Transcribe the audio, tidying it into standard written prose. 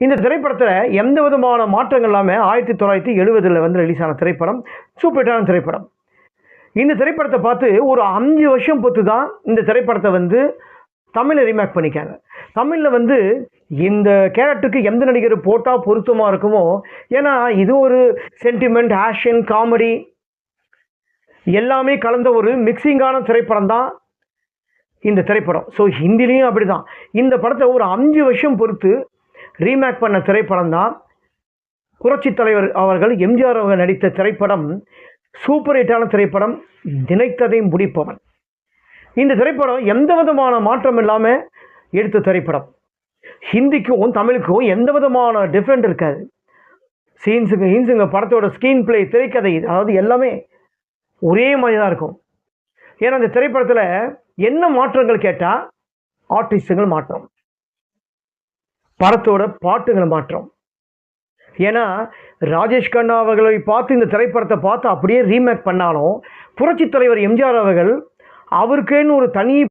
இந்த திரைப்படத்தில் எந்த விதமான மாற்றங்கள் இல்லாமல் 1970 வந்து ரிலீஸ் ஆன திரைப்படம். சூப்பர் ஹிட்டான திரைப்படம். இந்த திரைப்படத்தை பார்த்து ஒரு 5 வருஷம் பொறுத்து தான் இந்த திரைப்படத்தை வந்து தமிழில் ரீமேக் பண்ணிக்காங்க. தமிழில் வந்து இந்த கேரக்டருக்கு எந்த நடிகர் போட்டால் பொருத்தமாக இருக்குமோ, ஏன்னா இது ஒரு சென்டிமெண்ட், ஆக்ஷன், காமெடி எல்லாமே கலந்த ஒரு மிக்சிங்கான திரைப்படம் தான் இந்த திரைப்படம். ஸோ ஹிந்திலையும் அப்படி தான். இந்த படத்தை ஒரு 5 வருஷம் பொறுத்து ரீமேக் பண்ண திரைப்படம் தான் புரட்சித் தலைவர் அவர்கள் எம்ஜிஆர் அவர்கள் நடித்த திரைப்படம். சூப்பர் ஹிட்டான திரைப்படம் நினைத்ததை முடிப்பவன். இந்த திரைப்படம் எந்த விதமான மாற்றம் இல்லாமல் எடுத்த திரைப்படம். ஹிந்திக்கும் தமிழுக்கும் எந்த விதமான டிஃப்ரெண்ட் இருக்காது. சீன்ஸுங்க படத்தோட ஸ்க்ரீன் பிளே, திரைக்கதை, அதாவது எல்லாமே ஒரே மாதிரி தான் இருக்கும். ஏன்னா அந்த திரைப்படத்தில் என்ன மாற்றங்கள் கேட்டால் ஆர்டிஸ்ட்டுகள் மாற்றம், படத்தோட பாட்டுகள் மாற்றம். ஏன்னா ராஜேஷ் கண்ணா அவர்களை பார்த்து இந்த திரைப்படத்தை பார்த்து அப்படியே ரீமேக் பண்ணாலும் புரட்சித் தலைவர் எம்ஜிஆர் அவர்கள் அவருக்குன்னு ஒரு தனி